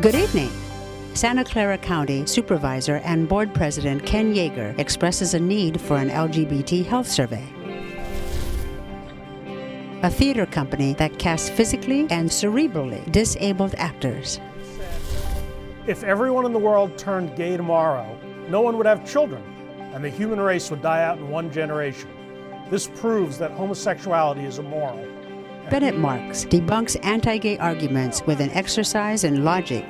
Good evening. Santa Clara County Supervisor and Board President Ken Yeager expresses a need for an LGBT health survey. A theater company that casts physically and cerebrally disabled actors. If everyone in the world turned gay tomorrow, no one would have children, and the human race would die out in one generation. This proves that homosexuality is immoral. Bennett Marks debunks anti-gay arguments with an exercise in logic.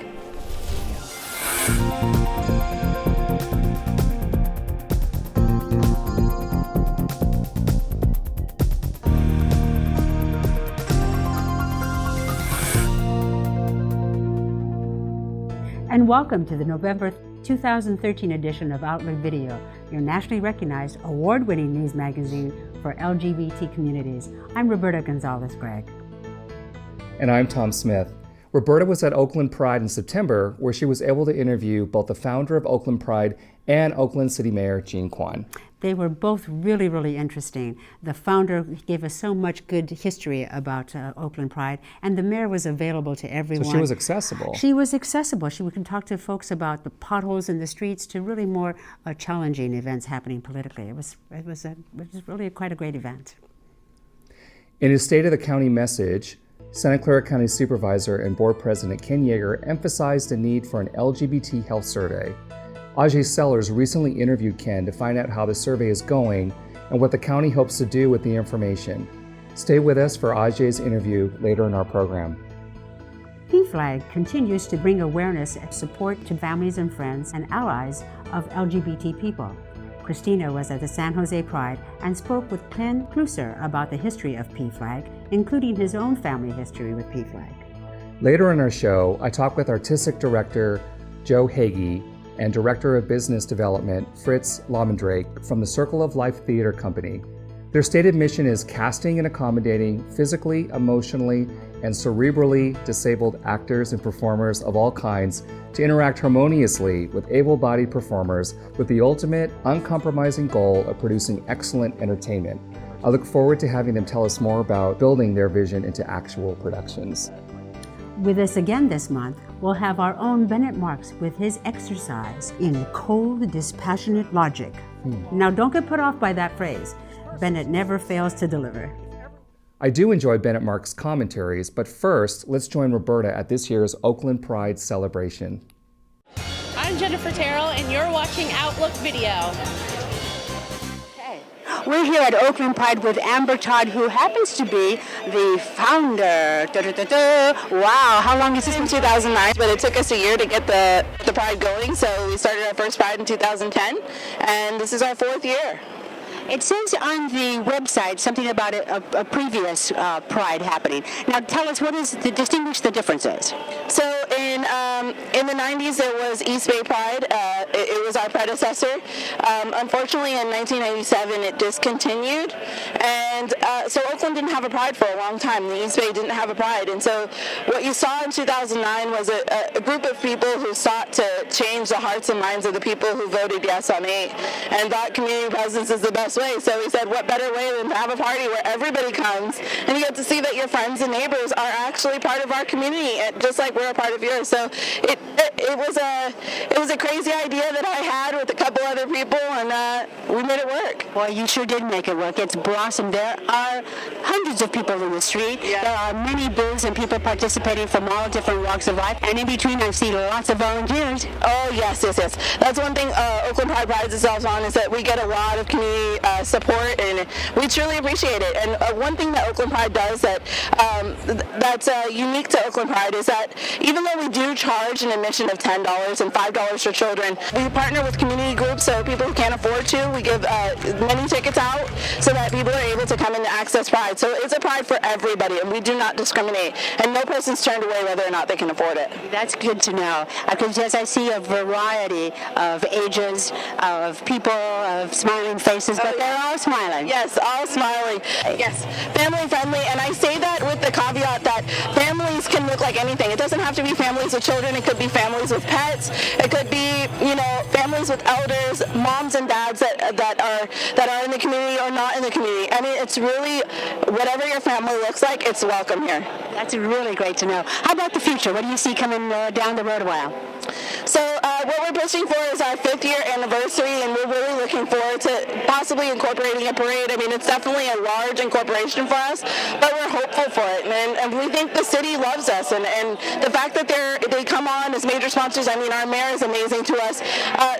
And welcome to the November 2013 edition of Outlook Video, your nationally recognized, award-winning news magazine for LGBT communities. I'm Roberta Gonzalez-Gregg. And I'm Tom Smith. Roberta was at Oakland Pride in September, where she was able to interview both the founder of Oakland Pride and Oakland City Mayor Quan. They were both really, really interesting. The founder gave us so much good history about Oakland Pride, and the mayor was available to everyone. So she was accessible. She was accessible. She can talk to folks about the potholes in the streets to really more challenging events happening politically. It was really quite a great event. In his State of the County message, Santa Clara County Supervisor and Board President Ken Yeager emphasized the need for an LGBT health survey. Ajay Sellers recently interviewed Ken to find out how the survey is going and what the county hopes to do with the information. Stay with us for Ajay's interview later in our program. PFLAG continues to bring awareness and support to families and friends and allies of LGBT people. Christina was at the San Jose Pride and spoke with Ken Klucsor about the history of PFLAG, including his own family history with PFLAG. Later in our show, I talk with Artistic Director Joe Hagee and Director of Business Development Fritz Laumendrake from the Circle of Life Theater Company. Their stated mission is casting and accommodating physically, emotionally, and cerebrally disabled actors and performers of all kinds to interact harmoniously with able-bodied performers with the ultimate, uncompromising goal of producing excellent entertainment. I look forward to having them tell us more about building their vision into actual productions. With us again this month, we'll have our own Bennett Marks with his exercise in cold, dispassionate logic. Now, don't get put off by that phrase. Bennett never fails to deliver. I do enjoy Bennett Marks' commentaries, but first, let's join Roberta at this year's Oakland Pride celebration. I'm Jennifer Terrell, and you're watching Outlook Video. We're here at Oakland Pride with Amber Todd, who happens to be the founder. Wow, how long is this? In 2009, but it took us a year to get the Pride going, so we started our first Pride in 2010, and this is our 4th year. It says on the website something about a previous Pride happening. Now tell us, what is to distinguish the differences? So in the 90s there was East Bay Pride. It was our predecessor. Unfortunately in 1997 it discontinued, and so Oakland didn't have a Pride for a long time. The East Bay didn't have a Pride, and so what you saw in 2009 was a group of people who sought to change the hearts and minds of the people who voted yes on 8 and thought community presence is the best way. So we said, what better way than to have a party where everybody comes and you get to see that your friends and neighbors are actually part of our community, just like we're a part of yours. So it was a crazy idea that I had with a couple other people, and we made it work. Well, you sure did make it work. It's blossomed. There are hundreds of people in the street. Yeah. There are many booths and people participating from all different walks of life. And in between, I see lots of volunteers. Oh, yes. That's one thing Oakland Pride prides itself on, is that we get a lot of community support, and we truly appreciate it. And one thing that Oakland Pride does that's unique to Oakland Pride is that even though we do charge an admission of $10 and $5 for children, we partner with community groups, so people who can't afford to, we give many tickets out so that people are able to come in and access Pride. So it's a Pride for everybody, and we do not discriminate, and no person's turned away whether or not they can afford it. That's good to know, because as I see a variety of ages, of people, of smiling faces, but they're all smiling. Yes, all smiling. Yes, family friendly, and I say that with the caveat that family families can look like anything. It doesn't have to be families with children. It could be families with pets. It could be, families with elders, moms and dads that are in the community or not in the community. I mean, it's really whatever your family looks like, it's welcome here. That's really great to know. How about the future? What do you see coming down the road a while? So what we're pushing for is our 5th year anniversary, and we're really looking forward to possibly incorporating a parade. I mean, it's definitely a large incorporation for us, but we're hopeful for it, and we think the city loves us, and the fact that they come on as major sponsors, I mean, our mayor is amazing to us,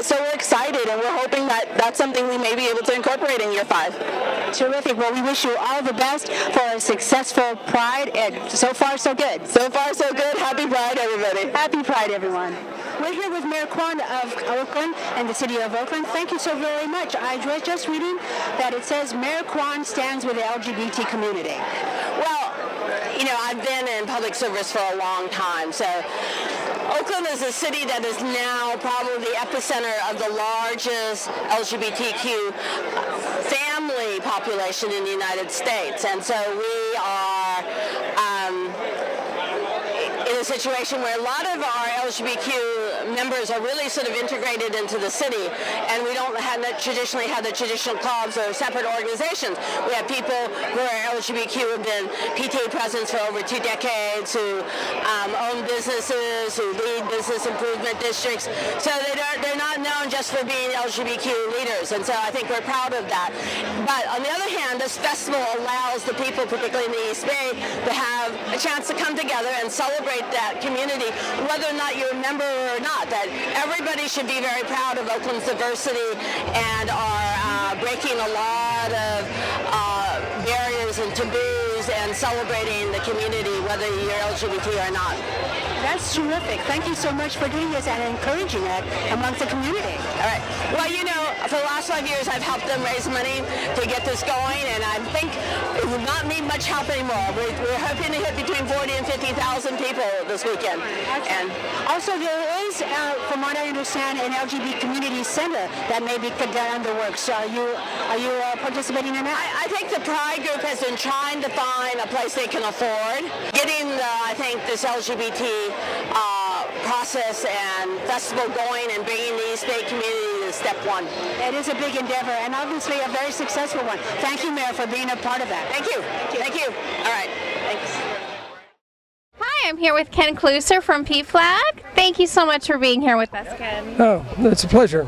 so we're excited, and we're hoping that that's something we may be able to incorporate in year 5. Terrific. Well, we wish you all the best for a successful Pride, and so far, so good. So far, so good. Happy Pride, everybody. Happy Pride, everyone. We're here with Mayor Quan of Oakland and the city of Oakland. Thank you so very much. I was just reading that it says Mayor Quan stands with the LGBT community. Well, I've been in public service for a long time, so Oakland is a city that is now probably the epicenter of the largest LGBTQ family population in the United States, and so we are in a situation where a lot of our LGBTQ members are really sort of integrated into the city, and we don't traditionally have the traditional clubs or separate organizations. We have people who are LGBTQ who have been PTA presidents for over 2 decades, who own businesses, who lead business improvement districts. So they're not known just for being LGBTQ leaders, and so I think we're proud of that. But on the other hand, this festival allows the people, particularly in the East Bay, to have a chance to come together and celebrate that community, whether or not you're a member or not, that everybody should be very proud of Oakland's diversity and are breaking a lot of barriers and taboos and celebrating the community, whether you're LGBT or not. That's terrific. Thank you so much for doing this and encouraging it amongst the community. All right. Well, for the last 5 years, I've helped them raise money to get this going, and I think it will not need much help anymore. We're hoping to hit between 40 and 50,000 people this weekend. And also, there is, from what I understand, an LGBT community center that may be in the works. Are you participating in that? I think the Pride group has been trying to find a place they can afford. Getting this LGBT process and festival going and bringing the East Bay community to step one. It is a big endeavor and obviously a very successful one. Thank you, Mayor, for being a part of that. Thank you. Thank you. All right. Thanks. Hi, I'm here with Ken Klucsor from PFLAG. Thank you so much for being here with us, Ken. Oh, it's a pleasure.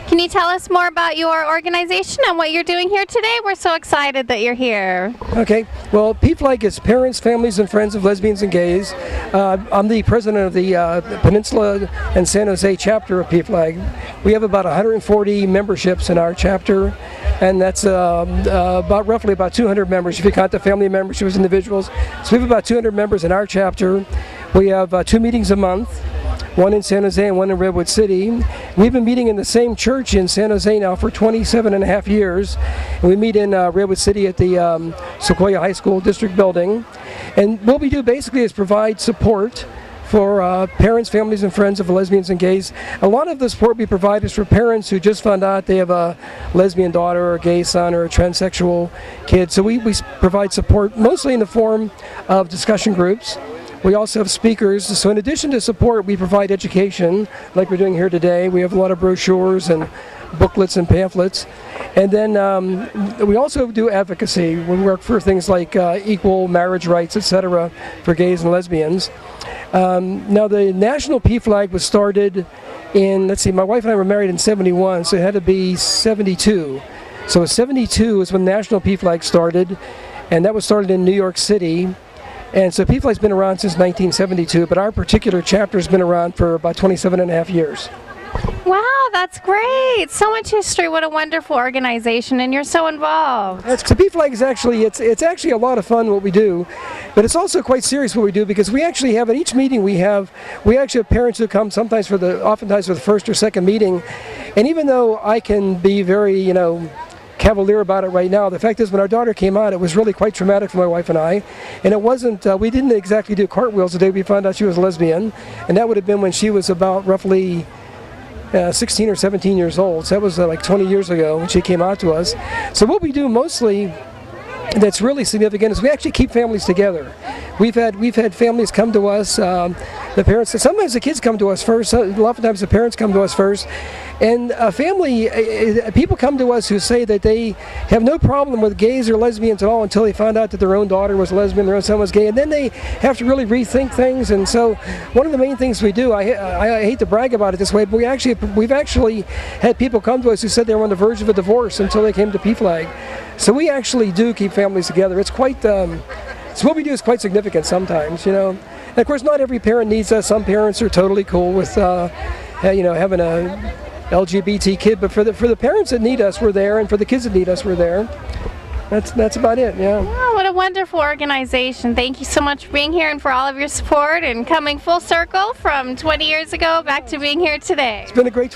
Can you tell us more about your organization and what you're doing here today? We're so excited that you're here. Okay, well, PFLAG is Parents, Families, and Friends of Lesbians and Gays. I'm the president of the Peninsula and San Jose chapter of PFLAG. We have about 140 memberships in our chapter, and that's roughly about 200 members if you count the family memberships as individuals. So we have about 200 members in our chapter. We have 2 meetings a month. One in San Jose and one in Redwood City. We've been meeting in the same church in San Jose now for 27 and a half years. And we meet in Redwood City at the Sequoia High School District Building. And what we do basically is provide support for parents, families, and friends of lesbians and gays. A lot of the support we provide is for parents who just found out they have a lesbian daughter or a gay son or a transsexual kid. So we provide support mostly in the form of discussion groups. We also have speakers, so in addition to support, we provide education, like we're doing here today. We have a lot of brochures and booklets and pamphlets. And then we also do advocacy. We work for things like equal marriage rights, etc., for gays and lesbians. Now, the National PFLAG was started in, my wife and I were married in 71, so it had to be 72. So 72 is when National PFLAG started, and that was started in New York City. And so PFLAG's been around since 1972, but our particular chapter has been around for about 27 and a half years. Wow, that's great. So much history. What a wonderful organization, and you're so involved. So PFLAG is actually, it's actually a lot of fun what we do, but it's also quite serious what we do, because we actually have, at each meeting we actually have parents who come oftentimes for the first or second meeting. And even though I can be very, cavalier about it right now, the fact is when our daughter came out, it was really quite traumatic for my wife and I, and it wasn't, we didn't exactly do cartwheels the day we found out she was a lesbian, and that would have been when she was about roughly 16 or 17 years old, so that was like 20 years ago when she came out to us. So what we do mostly that's really significant is we actually keep families together. we've had families come to us. The parents, sometimes the kids come to us first. A lot of times the parents come to us first. And a family, people come to us who say that they have no problem with gays or lesbians at all until they found out that their own daughter was lesbian, their own son was gay, and then they have to really rethink things. And so, one of the main things we do, I hate to brag about it this way, but we've actually had people come to us who said they were on the verge of a divorce until they came to PFLAG. So we actually do keep families together. It's quite, so what we do is quite significant sometimes, you know. And of course, not every parent needs us. Some parents are totally cool with, having a LGBT kid, but for the parents that need us, we're there, and for the kids that need us, we're there. That's about it, yeah. Oh, what a wonderful organization. Thank you so much for being here and for all of your support and coming full circle from 20 years ago back to being here today. It's been a great